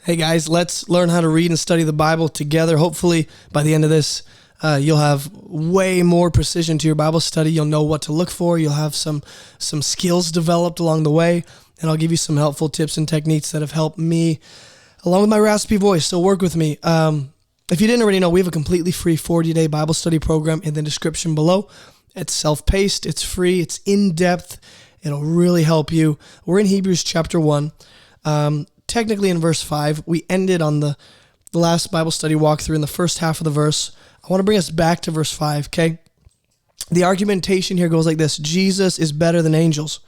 Hey guys, let's learn how to read and study the Bible together. Hopefully by the end of this, you'll have way more precision to your Bible study. You'll know what to look for. You'll have some skills developed along the way, and I'll give you some helpful tips and techniques that have helped me along with my raspy voice. So work with me. If you didn't already know, we have a completely free 40-day Bible study program in the description below. It's self-paced, it's free, it's in-depth. It'll really help you. We're in Hebrews chapter 1. Technically in verse 5, we ended on the last Bible study walkthrough in the first half of the verse. I want to bring us back to verse 5, okay? The argumentation here goes like this: Jesus is better than angels.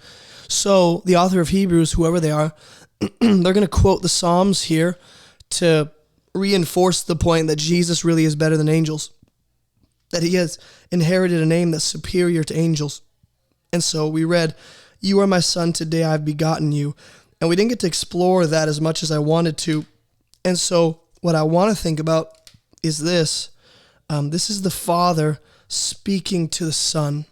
So the author of Hebrews, whoever they are, they're going to quote the Psalms here to reinforce the point that Jesus really is better than angels, that he has inherited a name that's superior to angels. And so we read, "You are my son, today I've begotten you." And we didn't get to explore that as much as I wanted to. And so what I want to think about is this. This is the Father speaking to the Son.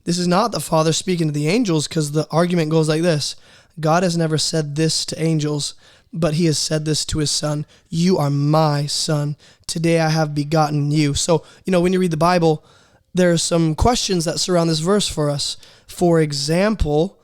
This is not the Father speaking to the angels, because the argument goes like this: God has never said this to angels, but he has said this to his Son. You are my son. Today I have begotten you. So, when you read the Bible, there are some questions that surround this verse for us. For example,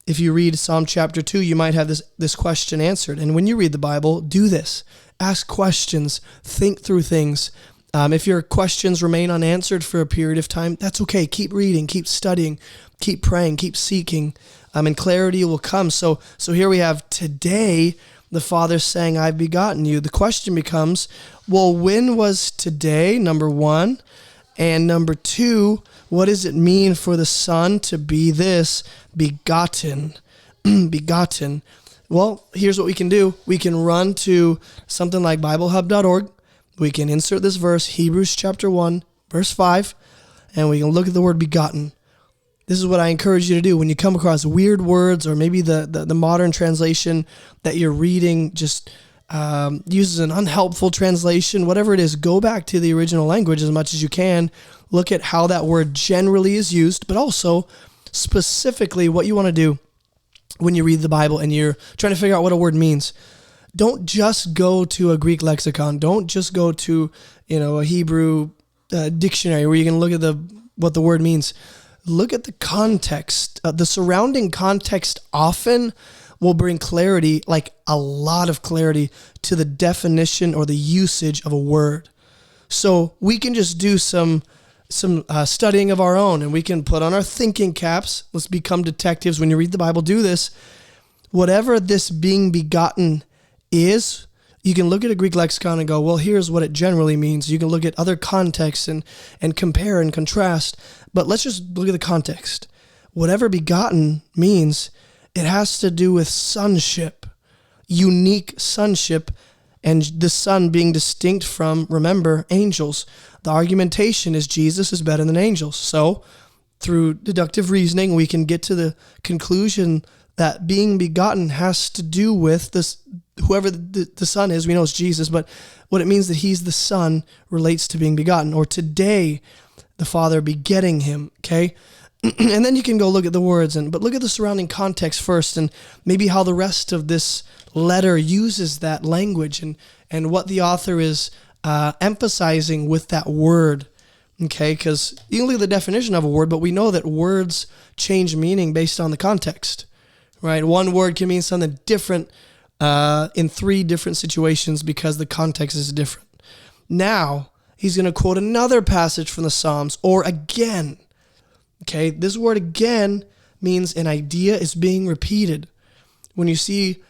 if you read Psalm chapter 2, you might have this question answered. And when you read the Bible, do this. Ask questions. Think through things. If your questions remain unanswered for a period of time, that's okay. Keep reading, keep studying, keep praying, keep seeking, and clarity will come. So here we have today, the Father saying, I've begotten you. The question becomes, well, when was today, number one? And number two, what does it mean for the Son to be this begotten? Begotten. Well, here's what we can do. We can run to something like BibleHub.org. We can insert this verse, Hebrews chapter 1, verse 5, and we can look at the word begotten. This is what I encourage you to do when you come across weird words, or maybe the modern translation that you're reading just uses an unhelpful translation. Whatever it is, go back to the original language as much as you can. Look at how that word generally is used, but also specifically what you want to do when you read the Bible and you're trying to figure out what a word means. Don't just go to a Greek lexicon. Don't just go to a Hebrew dictionary where you can look at what the word means. Look at the context. The surrounding context often will bring clarity, like a lot of clarity, to the definition or the usage of a word. So we can just do some studying of our own, and we can put on our thinking caps. Let's become detectives. When you read the Bible, do this. Whatever this being begotten is, you can look at a Greek lexicon and go, well, here's what it generally means. You can look at other contexts and compare and contrast, but let's just look at the context. Whatever begotten means, it has to do with sonship, unique sonship, and the Son being distinct from, remember, angels. The argumentation is Jesus is better than angels. So through deductive reasoning, we can get to the conclusion that being begotten has to do with this. Whoever the Son is, we know it's Jesus, but what it means that he's the Son relates to being begotten, or today the Father begetting him, okay? And then you can go look at the words, but look at the surrounding context first, and maybe how the rest of this letter uses that language, and what the author is emphasizing with that word, okay? Because you can look at the definition of a word, but we know that words change meaning based on the context, right? One word can mean something different in three different situations because the context is different. Now, he's going to quote another passage from the Psalms, or again. Okay, this word again means an idea is being repeated. When you see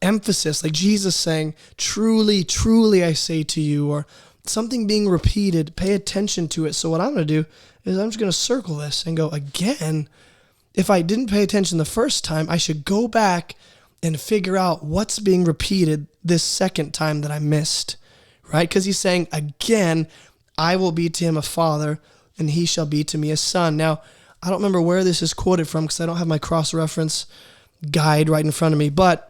emphasis, like Jesus saying, truly, truly I say to you, or something being repeated, pay attention to it. So what I'm going to do is I'm just going to circle this and go, again. If I didn't pay attention the first time, I should go back and figure out what's being repeated this second time that I missed, right? Because he's saying, again, I will be to him a father, and he shall be to me a son. Now, I don't remember where this is quoted from because I don't have my cross-reference guide right in front of me, but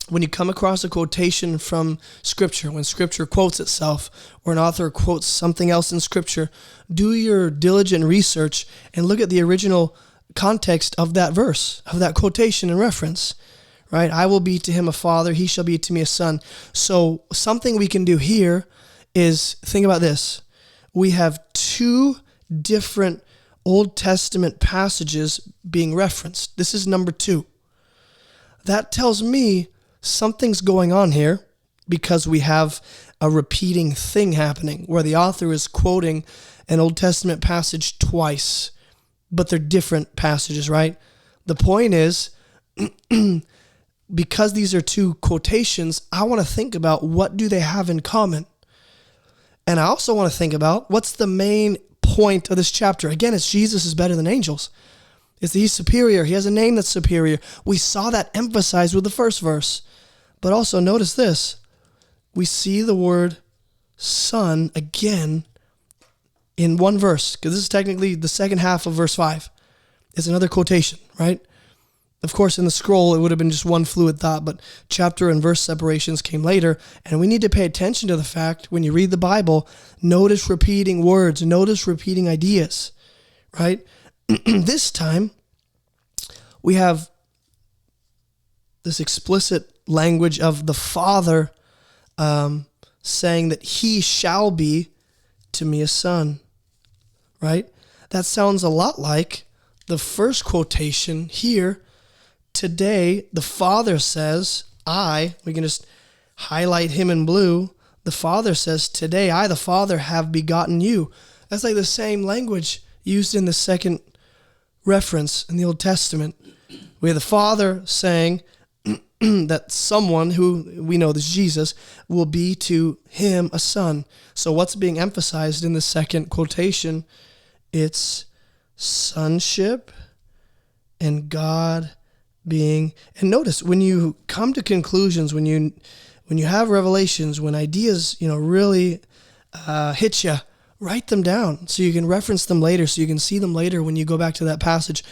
when you come across a quotation from Scripture, when Scripture quotes itself, or an author quotes something else in Scripture, do your diligent research and look at the original context of that verse, of that quotation and reference, right? I will be to him a father, he shall be to me a son. So something we can do here is, think about this. We have two different Old Testament passages being referenced. This is number 2. That tells me something's going on here because we have a repeating thing happening where the author is quoting an Old Testament passage twice, but they're different passages, right? The point is, because these are two quotations, I want to think about what do they have in common. And I also want to think about what's the main point of this chapter. Again, it's Jesus is better than angels. It's that he's superior. He has a name that's superior. We saw that emphasized with the first verse. But also notice this. We see the word son again in one verse, because this is technically the second half of verse 5. It's another quotation, right? Of course, in the scroll, it would have been just one fluid thought, but chapter and verse separations came later, and we need to pay attention to the fact, when you read the Bible, notice repeating words, notice repeating ideas, right? This time, we have this explicit language of the Father saying that he shall be to me a son, right? That sounds a lot like the first quotation here. Today, the Father says, we can just highlight him in blue. The Father says, today I, the Father, have begotten you. That's like the same language used in the second reference in the Old Testament. We have the Father saying that someone who we know is Jesus will be to him a son. So what's being emphasized in the second quotation? It's sonship and God being, and notice when you come to conclusions, when you have revelations, when ideas really hit you, write them down so you can reference them later, so you can see them later when you go back to that passage.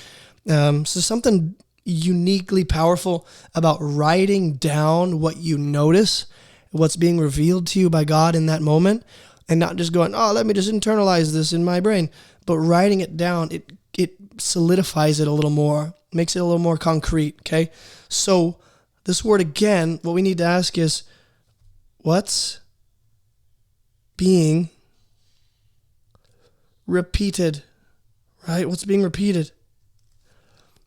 So something uniquely powerful about writing down what you notice, what's being revealed to you by God in that moment, and not just going, let me just internalize this in my brain, but writing it down, it solidifies it a little more, makes it a little more concrete, okay? So this word again, what we need to ask is, what's being repeated, right? What's being repeated?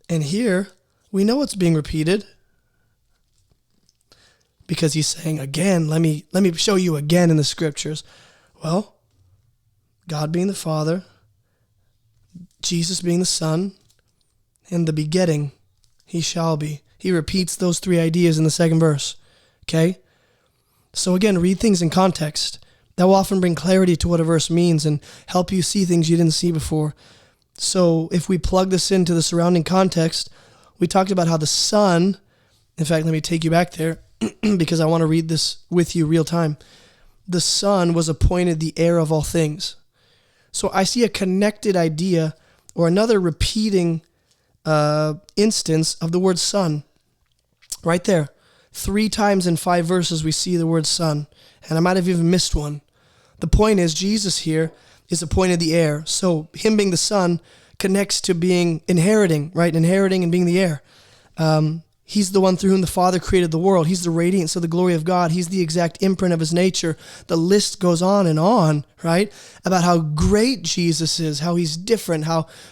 And here, we know what's being repeated because he's saying again, let me show you again in the scriptures. Well, God being the Father, Jesus being the Son, and the begetting, he shall be. He repeats those 3 ideas in the second verse, okay? So again, read things in context. That will often bring clarity to what a verse means and help you see things you didn't see before. So if we plug this into the surrounding context, we talked about how the Son, in fact, let me take you back there because I want to read this with you real time. The Son was appointed the heir of all things. So I see a connected idea or another repeating instance of the word son right there. 3 times in 5 verses we see the word son, and I might have even missed one. The point is Jesus here is appointed the heir. So him being the son connects to being inheriting, right? Inheriting and being the heir. He's the one through whom the Father created the world. He's the radiance of the glory of God. He's the exact imprint of his nature. The list goes on, right? About how great Jesus is, how he's different,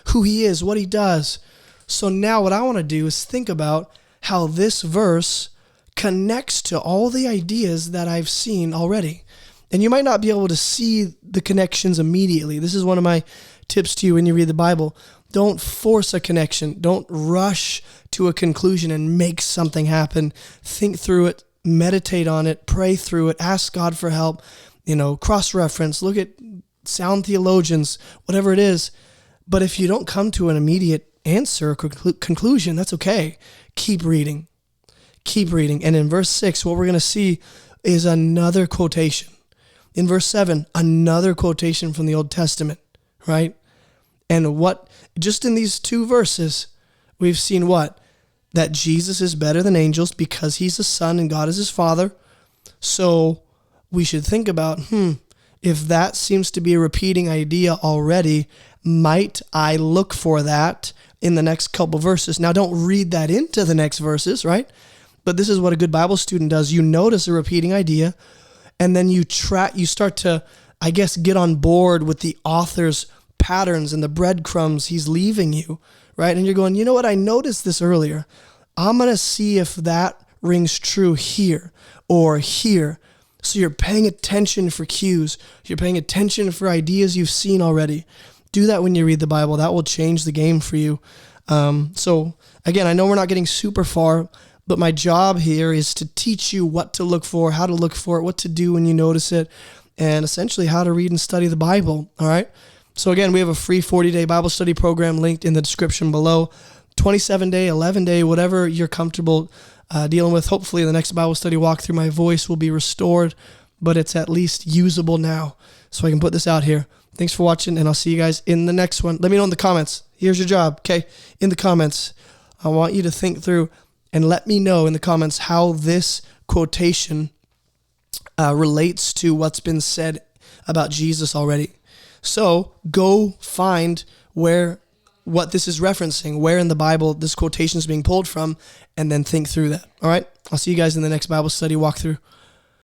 who he is, what he does. So now what I want to do is think about how this verse connects to all the ideas that I've seen already. And you might not be able to see the connections immediately. This is one of my tips to you when you read the Bible. Don't force a connection. Don't rush to a conclusion and make something happen. Think through it, meditate on it, pray through it, ask God for help, cross-reference, look at sound theologians, whatever it is. But if you don't come to an immediate answer or conclusion, that's okay. Keep reading. Keep reading. And in verse 6, what we're going to see is another quotation. In verse 7, another quotation from the Old Testament, right? And just in these 2 verses, we've seen what? That Jesus is better than angels because he's the Son and God is his Father. So we should think about, if that seems to be a repeating idea already, might I look for that in the next couple verses? Now, don't read that into the next verses, right? but this is what a good Bible student does. You notice a repeating idea, and then you start to, I guess, get on board with the author's patterns and the breadcrumbs he's leaving you, right? And you're going, you know what? I noticed this earlier. I'm going to see if that rings true here or here. So you're paying attention for cues. You're paying attention for ideas you've seen already. Do that when you read the Bible. That will change the game for you. So again, I know we're not getting super far, but my job here is to teach you what to look for, how to look for it, what to do when you notice it, and essentially how to read and study the Bible. All right. So again, we have a free 40-day Bible study program linked in the description below. 27-day, 11-day, whatever you're comfortable dealing with. Hopefully the next Bible study walkthrough, my voice will be restored, but it's at least usable now, so I can put this out here. Thanks for watching, and I'll see you guys in the next one. Let me know in the comments. Here's your job, okay? In the comments, I want you to think through and let me know in the comments how this quotation relates to what's been said about Jesus already. So go find what this is referencing, where in the Bible this quotation is being pulled from, and then think through that. All right? I'll see you guys in the next Bible study walkthrough.